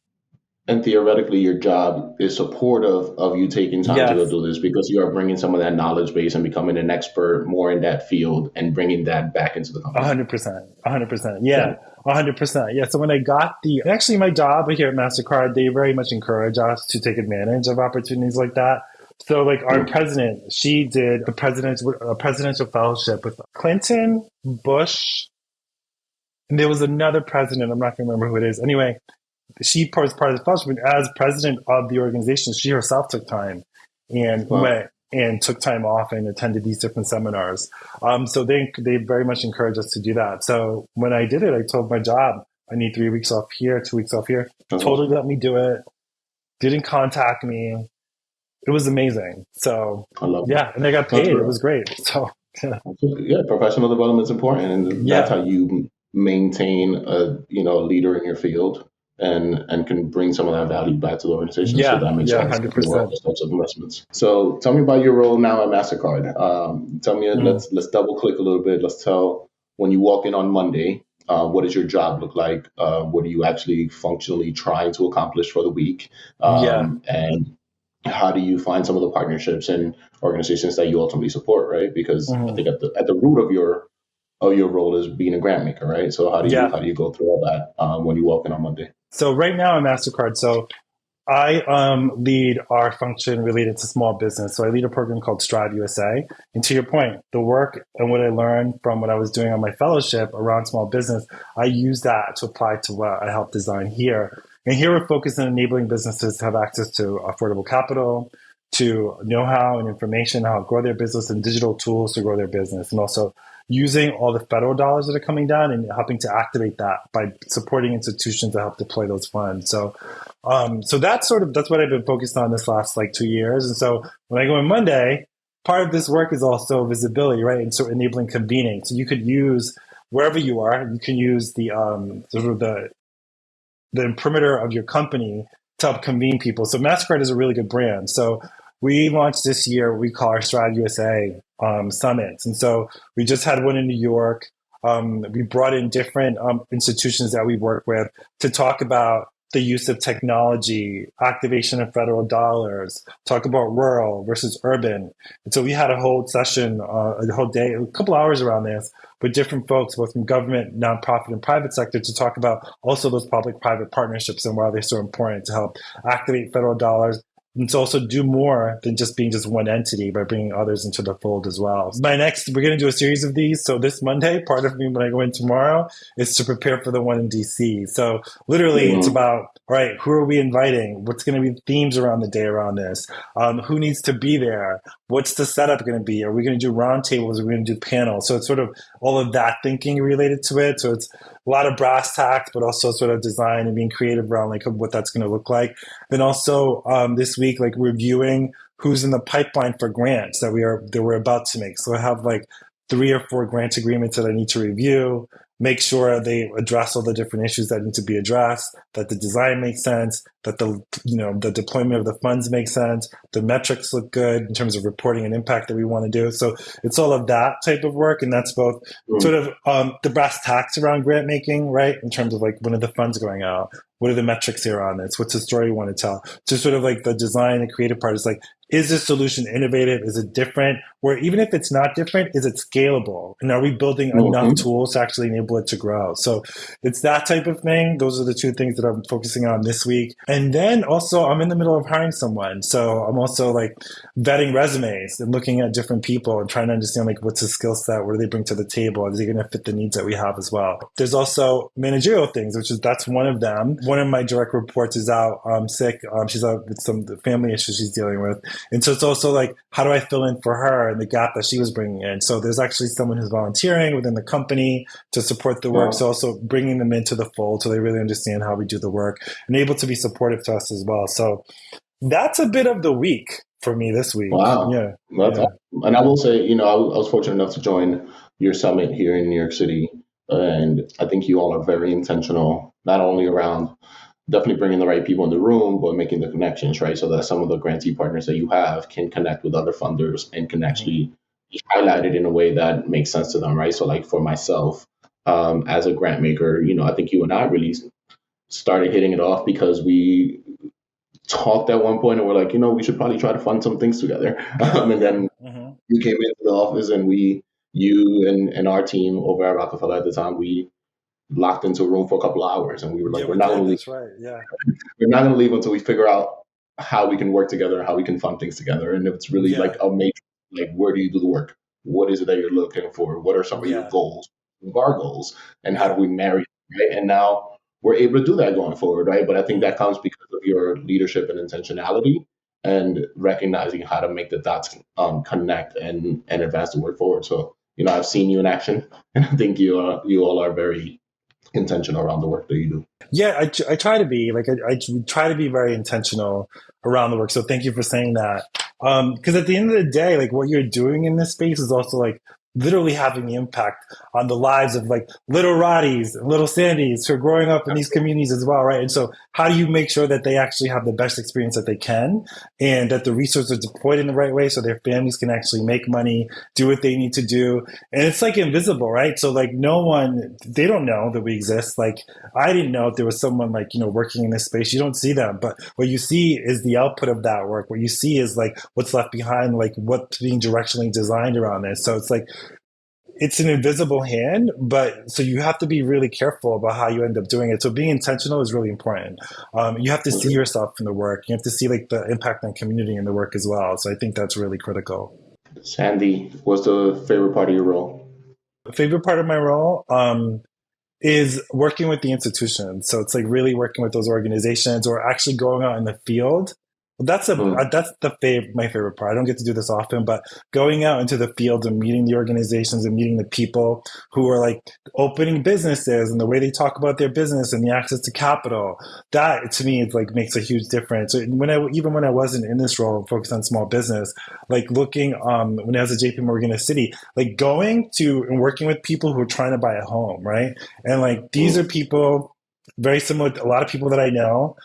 And theoretically, your job is supportive of you taking time to go do this because you are bringing some of that knowledge base and becoming an expert more in that field and bringing that back into the company. 100%. Yeah, 100%. Yeah. So when I got actually my job here at Mastercard, they very much encourage us to take advantage of opportunities like that. So like our president, she did a presidential fellowship with Clinton, Bush, and there was another president. I'm not going to remember who it is. Anyway, she was part of the fellowship, and as president of the organization, she herself took time and went and took time off and attended these different seminars. So they very much encouraged us to do that. So when I did it, I told my job, I need 3 weeks off here, 2 weeks off here. Totally let me do it. Didn't contact me. It was amazing. So and I got paid. It was great. So professional development is important, and that's how you maintain a leader in your field. And can bring some of that value back to the organization. So that makes sense. 100%. Those types of investments. So tell me about your role now at Mastercard. Tell me, let's double click a little bit. Let's tell when you walk in on Monday, what does your job look like? What are you actually functionally trying to accomplish for the week? And how do you find some of the partnerships and organizations that you ultimately support, right? Because I think at the root of your role is being a grant maker, right? So how do you go through all that when you walk in on Monday? So right now at Mastercard, so I lead our function related to small business. So I lead a program called Strive USA. And to your point, the work and what I learned from what I was doing on my fellowship around small business, I use that to apply to what I help design here. And here we're focused on enabling businesses to have access to affordable capital, to know-how and information, how to grow their business, and digital tools to grow their business, and also using all the federal dollars that are coming down and helping to activate that by supporting institutions that help deploy those funds. So, that's what I've been focused on this last 2 years. And so when I go on Monday, part of this work is also visibility, right? And so enabling convening. So you could use wherever you are, you can use the perimeter of your company to help convene people. So Mastercard is a really good brand. So we launched this year what we call our Strive USA summits. And so we just had one in New York. We brought in different institutions that we work with to talk about the use of technology, activation of federal dollars, talk about rural versus urban. And so we had a whole session, a whole day, a couple hours around this with different folks, both from government, nonprofit, and private sector, to talk about also those public-private partnerships and why they're so important to help activate federal dollars, and to also do more than just being just one entity by bringing others into the fold as well. We're going to do a series of these. So this Monday, part of me when I go in tomorrow is to prepare for the one in DC. So literally it's about, all right, who are we inviting? What's going to be themes around the day around this? Who needs to be there? What's the setup going to be? Are we going to do roundtables? Are we going to do panels? So it's sort of all of that thinking related to it. So it's a lot of brass tacks, but also sort of design and being creative around what that's going to look like. Then also this week, reviewing who's in the pipeline for grants that we're about to make. So I have 3 or 4 grant agreements that I need to review. make sure they address all the different issues that need to be addressed, that the design makes sense, that the deployment of the funds makes sense, the metrics look good in terms of reporting and impact that we want to do. So it's all of that type of work, and that's both sort of the brass tacks around grant making, right? In terms of like, when are the funds going out? What are the metrics here on this? What's the story you want to tell? To sort of like the design and creative part is like, is this solution innovative? Is it different? Or even if it's not different, is it scalable? And are we building enough tools to actually enable it to grow? So it's that type of thing. Those are the two things that I'm focusing on this week. And then also I'm in the middle of hiring someone. So I'm also like vetting resumes and looking at different people and trying to understand like, what's the skill set? What do they bring to the table? Are they going to fit the needs that we have as well? There's also managerial things, that's one of them. One of my direct reports is out sick. She's out with some family issues she's dealing with. And so it's also like, how do I fill in for her and the gap that she was bringing in? So there's actually someone who's volunteering within the company to support the work. So also bringing them into the fold so they really understand how we do the work and able to be supportive to us as well. So that's a bit of the week for me this week. Wow. Yeah. That's awesome. And I will say, I was fortunate enough to join your summit here in New York City. And I think you all are very intentional, not only around definitely bringing the right people in the room, but making the connections, right? So that some of the grantee partners that you have can connect with other funders and can actually be highlighted in a way that makes sense to them, right? So like for myself, as a grant maker, I think you and I really started hitting it off because we talked at one point and we're like, we should probably try to fund some things together. And then you came into the office and you and our team over at Rockefeller at the time, we locked into a room for a couple of hours and we were like, we're not going to leave. That's right. Yeah. We're not going to leave until we figure out how we can work together, how we can fund things together. And it's really like a major, like, where do you do the work? What is it that you're looking for? What are some of your goals, our goals, and how do we marry them, right? And now we're able to do that going forward, right? But I think that comes because of your leadership and intentionality and recognizing how to make the dots connect and advance the work forward. So, I've seen you in action, and I think you all are very intentional around the work that you do. Yeah, I try to be I try to be very intentional around the work. So thank you for saying that. Because at the end of the day, like, what you're doing in this space is also like literally having the impact on the lives of like little Roddies and little Sandys who are growing up in these communities as well, right? And so how do you make sure that they actually have the best experience that they can and that the resources are deployed in the right way so their families can actually make money, do what they need to do? And it's like invisible, right? So like they don't know that we exist. Like I didn't know if there was someone like, working in this space. You don't see them, but what you see is the output of that work. What you see is like what's left behind, like what's being directionally designed around this. So it's like, it's an invisible hand, but so you have to be really careful about how you end up doing it. So being intentional is really important. You have to see yourself in the work. You have to see like the impact on community in the work as well. So I think that's really critical. Sandy, what's the favorite part of your role? The favorite part of my role is working with the institutions. So it's like really working with those organizations or actually going out in the field. That's my favorite part. I don't get to do this often, but going out into the field and meeting the organizations and meeting the people who are like opening businesses and the way they talk about their business and the access to capital, that to me, it's like makes a huge difference. So when I wasn't in this role, focused on small business, like looking, when I was at JP Morgan in the city, like going to and working with people who are trying to buy a home, right? And like, these are people very similar to a lot of people that I know,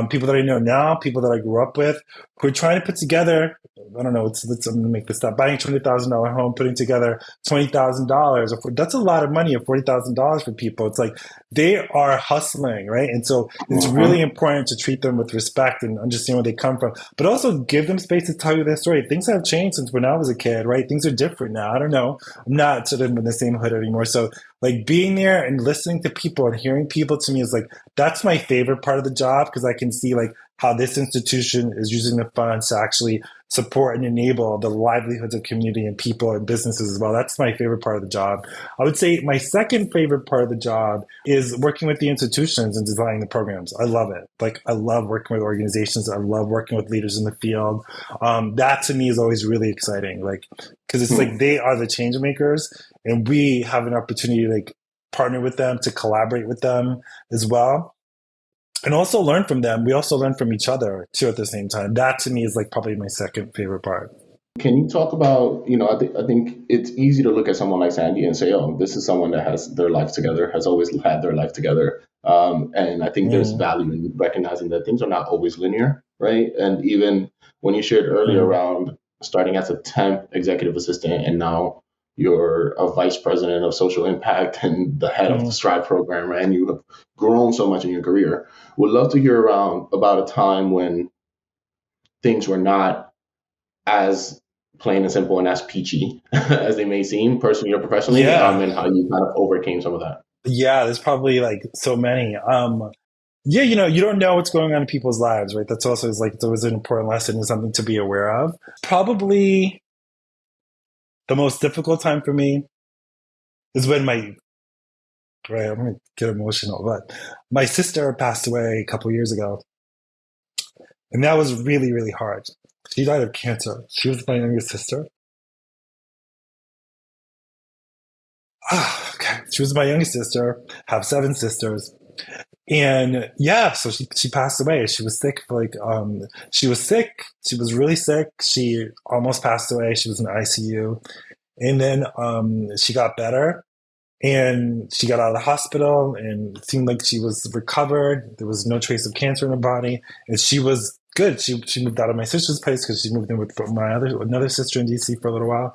people that I know now, people that I grew up with, who are trying to put together, I don't know, I'm going to make this up, buying a $20,000 home, putting together $20,000. That's a lot of money, or $40,000 for people. It's like they are hustling, right? And so it's really important to treat them with respect and understand where they come from, but also give them space to tell you their story. Things have changed since when I was a kid, right? Things are different now. I don't know. I'm not sort of in the same hood anymore. So like being there and listening to people and hearing people, to me, is like, that's my favorite part of the job, because I can see like how this institution is using the funds to actually support and enable the livelihoods of community and people and businesses as well. That's my favorite part of the job. I would say my second favorite part of the job is working with the institutions and designing the programs. I love it. Like, I love working with organizations. I love working with leaders in the field. That to me is always really exciting. Like, because it's like they are the change makers, and we have an opportunity to like partner with them, to collaborate with them as well. And also learn from them. We also learn from each other too at the same time. That to me is like probably my second favorite part. Can you talk about, I think it's easy to look at someone like Sandy and say, oh, this is someone that has their life together, has always had their life together. And I think there's Mm, value in recognizing that things are not always linear, right? And even when you shared earlier mm, around starting as a temp executive assistant and now you're a vice president of social impact and the head of the mm. Strive program, right? And you have grown so much in your career. Would love to hear around about a time when things were not as plain and simple and as peachy as they may seem, personally or professionally, Yeah. and how you kind of overcame some of that. Yeah, there's probably like so many. Yeah, you don't know what's going on in people's lives, right? That's also is like it's always an important lesson and something to be aware of. Probably the most difficult time for me is when right, I'm gonna get emotional, but my sister passed away a couple years ago, and that was really, really hard. She died of cancer. She was my youngest sister. Okay. She was my youngest sister. Have 7 sisters. And yeah, so she passed away. She was sick for she was sick. She was really sick. She almost passed away. She was in ICU. And then she got better and she got out of the hospital and it seemed like she was recovered. There was no trace of cancer in her body. And she was good. She moved out of my sister's place because she moved in with another sister in DC for a little while.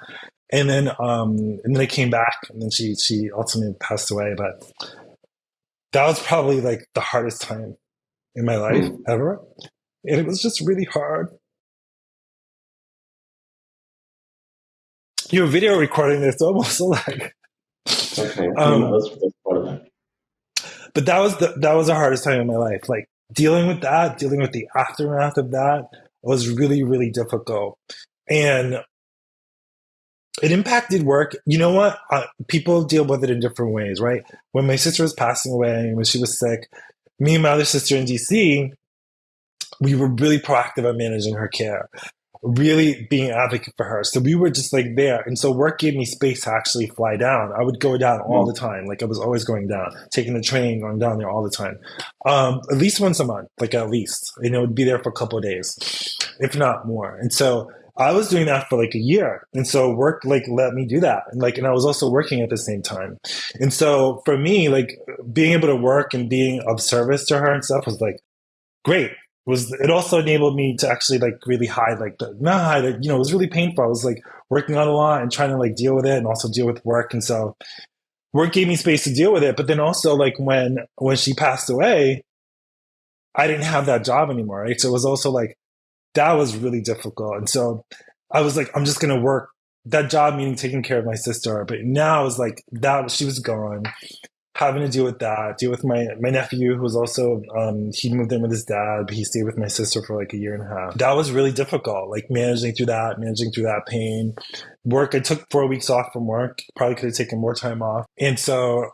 And then I came back and then she ultimately passed away. But that was probably like the hardest time in my life Hmm. ever. And it was just really hard. You're video recording this almost like Okay, um that's part of that. but that was the hardest time in my life. Like dealing with that, dealing with the aftermath of that was really, really difficult. And it impacted work. You know what? People deal with it in different ways, right? When my sister was passing away, when she was sick, me and my other sister in DC, we were really proactive at managing her care, really being an advocate for her. So we were just like there. And so work gave me space to actually fly down. I would go down all the Hmm. time. Like I was always going down, taking the train, going down there all the time. At least once a month, like at least. And it would be there for a couple of days, if not more. And so I was doing that for like a year. And so work like let me do that. And I was also working at the same time. And so for me, like being able to work and being of service to her and stuff was like great. It also enabled me to actually like really hide like the not hide it, it was really painful. I was like working on a lot and trying to like deal with it and also deal with work. And so work gave me space to deal with it. But then also like when she passed away, I didn't have that job anymore. Right. So it was also like that was really difficult. And so I was like, I'm just gonna work that job, meaning taking care of my sister. But now it was like that she was gone, having to deal with that, deal with my nephew who was also he moved in with his dad, but he stayed with my sister for like a year and a half. That was really difficult, like managing through that pain. Work, I took 4 weeks off from work, probably could have taken more time off. And so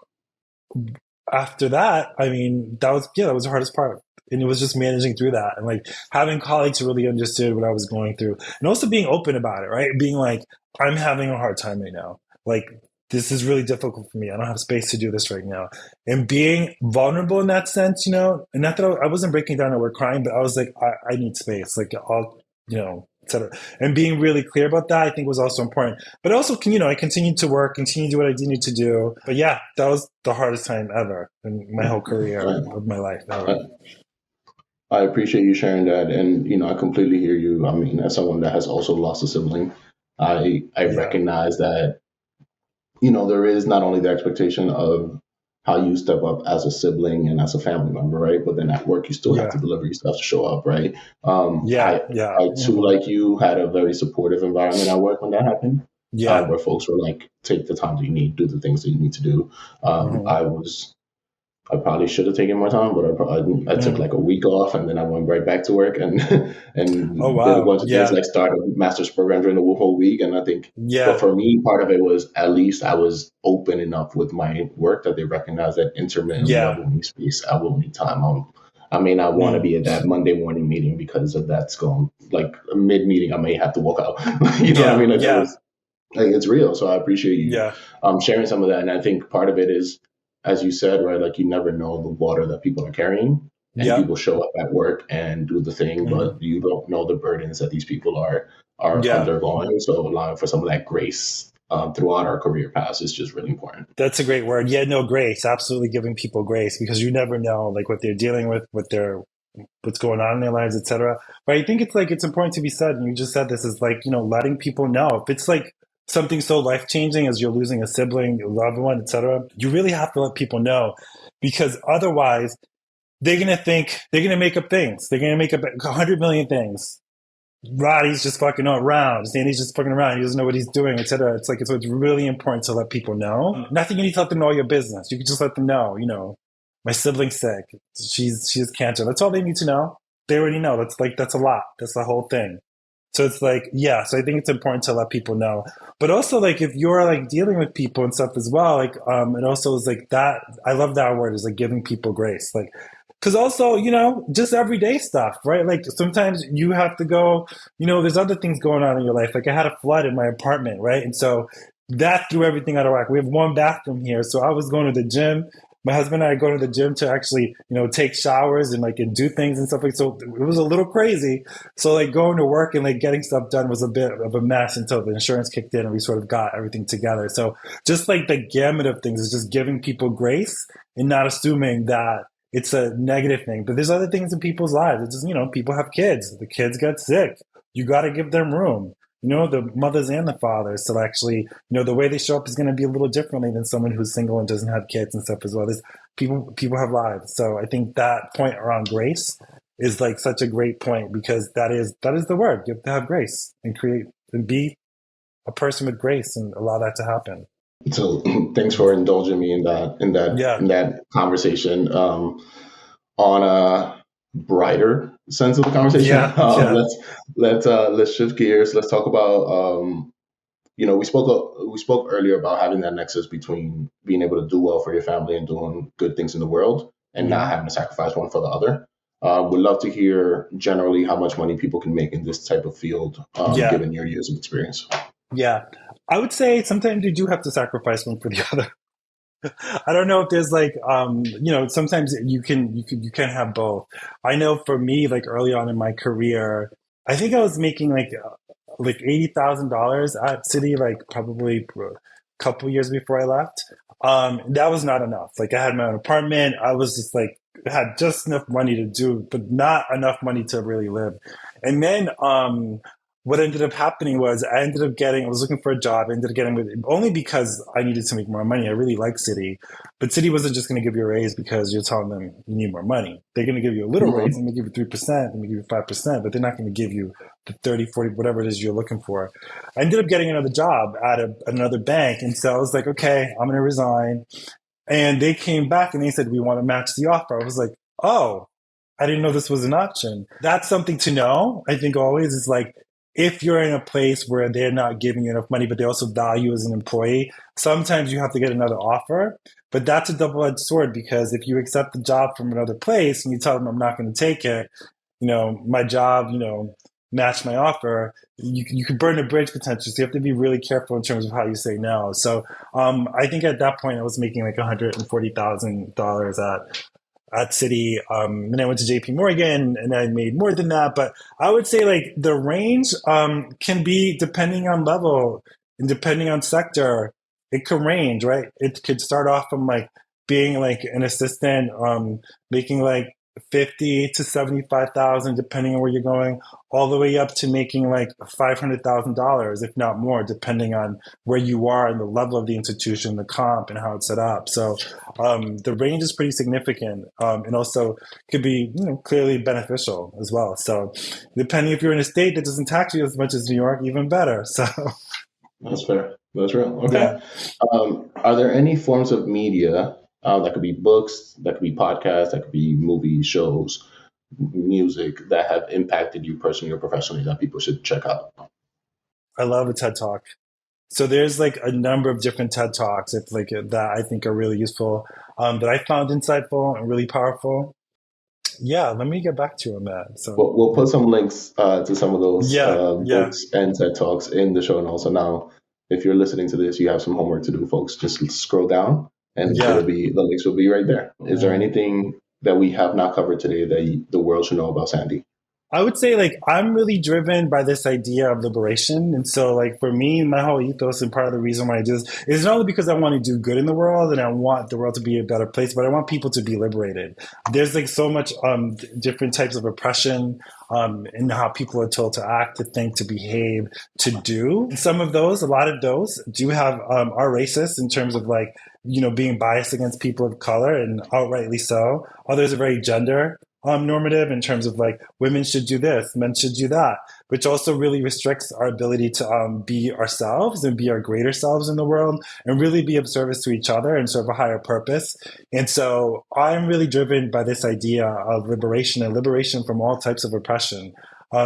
after that, I mean, that was the hardest part. And it was just managing through that and like having colleagues who really understood what I was going through and also being open about it, right? Being like, I'm having a hard time right now. Like, this is really difficult for me. I don't have space to do this right now. And being vulnerable in that sense, and not that I wasn't breaking down or crying, but I was like, I need space. Like, et cetera. And being really clear about that, I think was also important. But also, I continued to work, continued to do what I needed to do. But yeah, that was the hardest time ever in my whole career of my life I, ever. I appreciate you sharing that, and I completely hear you. I mean, as someone that has also lost a sibling, I Yeah. recognize that there is not only the expectation of how you step up as a sibling and as a family member, right? But then at work, you still have to Yeah. deliver, you still have to show up, right? Yeah. Yeah. I too, Hmm. like you, had a very supportive environment at work when that happened, Yeah. where folks were like, take the time that you need, do the things that you need to do. Hmm. I probably should have taken more time, but I took Hmm. like a week off and then I went right back to work and Oh, and did a wow. bunch of things Yeah. like start a master's program during the whole week. And I think, but Yeah. for me, part of it was at least I was open enough with my work that they recognize that intermittently I Yeah. will need space, I will need time. I may not want to Mm. be at that Monday morning meeting because of that's going like mid meeting. I may have to walk out. What I Yeah. mean? Like it Yeah. was like it's real. So I appreciate you Yeah. sharing some of that. And I think part of it is, as you said, right, like you never know the water that people are carrying. and Yeah. people show up at work and do the thing, but you don't know the burdens that these people are Yeah. undergoing. So allowing for some of that grace throughout our career paths is just really important. That's a great word. Yeah, no, grace. Absolutely giving people grace, because you never know like what they're dealing with, what's going on in their lives, etc. But I think it's important to be said, and you just said this, is like, letting people know. If it's like something so life changing as you're losing a sibling, a loved one, etc., you really have to let people know, because otherwise they're gonna make up things. They're gonna make up 100 million things. Roddy's just fucking around. Sandy's just fucking around. He doesn't know what he's doing, etc. It's really important to let people know. Nothing you need to let them know all your business. You can just let them know, my sibling's sick. She has cancer. That's all they need to know. They already know. That's a lot. That's the whole thing. So it's like, yeah. So I think it's important to let people know. But also, like, if you're like dealing with people and stuff as well, like, it also is like that. I love that word, is like giving people grace. Like, because also, just everyday stuff, right? Like sometimes you have to go, there's other things going on in your life. Like I had a flood in my apartment, right? And so that threw everything out of whack. We have one bathroom here. So I was going to the gym. My husband and I go to the gym to actually, take showers and and do things and stuff like. So it was a little crazy. So like going to work and like getting stuff done was a bit of a mess until the insurance kicked in and we sort of got everything together. So just like the gamut of things is just giving people grace and not assuming that it's a negative thing. But there's other things in people's lives. It's just, people have kids. The kids get sick. You got to give them room. The mothers and the fathers. So actually, the way they show up is going to be a little differently than someone who's single and doesn't have kids and stuff as well. There's people have lives. So I think that point around grace is like such a great point, because that is the word. You have to have grace and create and be a person with grace and allow that to happen. So thanks for indulging me in that conversation. On a brighter sense of the conversation, let's shift gears. Let's talk about we spoke earlier about having that nexus between being able to do well for your family and doing good things in the world, and not having to sacrifice one for the other. Would love to hear generally how much money people can make in this type of field, given your years of experience. Yeah, I would say sometimes you do have to sacrifice one for the other. I don't know if there's like, sometimes you can have both. I know for me, like early on in my career, I think I was making like $80,000 at Citi, like probably a couple years before I left. That was not enough. Like I had my own apartment. I was just like, had just enough money to do, but not enough money to really live. And then, what ended up happening was I was looking for a job. I ended up getting it only because I needed to make more money. I really like Citi, but Citi wasn't just going to give you a raise because you're telling them you need more money. They're going to give you a little raise, and they give you 3%, and they give you 5%, but they're not going to give you the 30, 40, whatever it is you're looking for. I ended up getting another job at another bank. And so I was like, okay, I'm going to resign. And they came back and they said, we want to match the offer. I was like, oh, I didn't know this was an option. That's something to know. I think always is like, if you're in a place where they're not giving you enough money, but they also value you as an employee, sometimes you have to get another offer. But that's a double-edged sword, because if you accept the job from another place and you tell them I'm not going to take it, my job, match my offer, you could burn a bridge potentially. So you have to be really careful in terms of how you say no. So I think at that point I was making like $140,000 at Citi. And I went to JP Morgan and I made more than that. But I would say like the range can be, depending on level and depending on sector, it can range, right? It could start off from like being like an assistant, making like 50 to 75,000, depending on where you're going, all the way up to making like $500,000, if not more, depending on where you are and the level of the institution, the comp, and how it's set up. So the range is pretty significant, and also could be clearly beneficial as well. So depending if you're in a state that doesn't tax you as much as New York, even better. So that's fair. That's real. Okay. Yeah. Are there any forms of media? That could be books, that could be podcasts, that could be movies, shows, music that have impacted you personally or professionally that people should check out? I love a TED Talk. So there's like a number of different TED Talks that I think are really useful, that I found insightful and really powerful. Yeah, let me get back to you on that. So we'll put some links to some of those books and TED Talks in the show notes. So now, if you're listening to this, you have some homework to do, folks. Just scroll down. And the links will be right there. Is there anything that we have not covered today that the world should know about Sandy? I would say like I'm really driven by this idea of liberation. And so like for me, my whole ethos and part of the reason why I do this is not only because I want to do good in the world and I want the world to be a better place, but I want people to be liberated. There's like so much different types of oppression in how people are told to act, to think, to behave, to do. Some of those, a lot of those do have are racist in terms of like, you know, being biased against people of color, and outrightly so. Others are very gender normative in terms of like women should do this, men should do that, which also really restricts our ability to be ourselves and be our greater selves in the world and really be of service to each other and serve a higher purpose. And so I'm really driven by this idea of liberation and liberation from all types of oppression.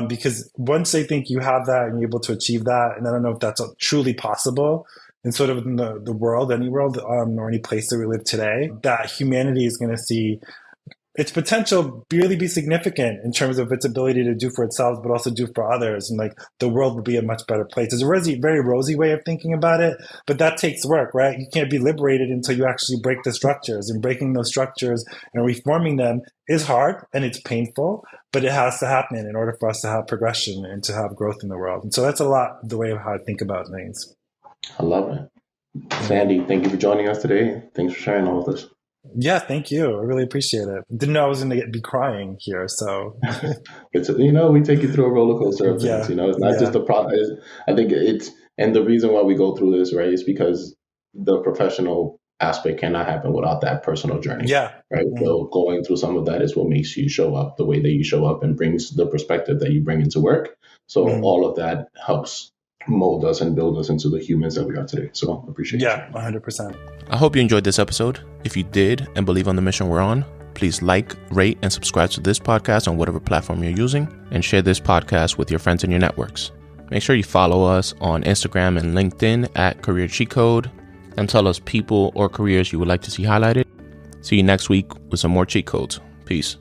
Because once I think you have that and you're able to achieve that, and I don't know if that's truly possible in sort of in the world, any world or any place that we live today, that humanity is going to see its potential really be significant in terms of its ability to do for itself, but also do for others. And like the world will be a much better place. It's a very rosy way of thinking about it, but that takes work, right? You can't be liberated until you actually break the structures, and breaking those structures and reforming them is hard and it's painful, but it has to happen in order for us to have progression and to have growth in the world. And so that's a lot the way of how I think about things. I love it. Sandy, thank you for joining us today. Thanks for sharing all of this. Yeah, thank you. I really appreciate it. Didn't know I was going to be crying here, so. It's, you know, we take you through a roller coaster of things. You know, it's not just the process. I think it's, and the reason why we go through this, right, is because the professional aspect cannot happen without that personal journey. Yeah. Right. Mm-hmm. So going through some of that is what makes you show up the way that you show up and brings the perspective that you bring into work. So all of that helps mold us and build us into the humans that we are today. So I appreciate it. Yeah, 100%. I hope you enjoyed this episode. If you did and believe on the mission we're on, please like, rate, and subscribe to this podcast on whatever platform you're using, and share this podcast with your friends in your networks. Make sure you follow us on Instagram and LinkedIn at Career Cheat Code, and tell us people or careers you would like to see highlighted. See you next week with some more cheat codes. Peace.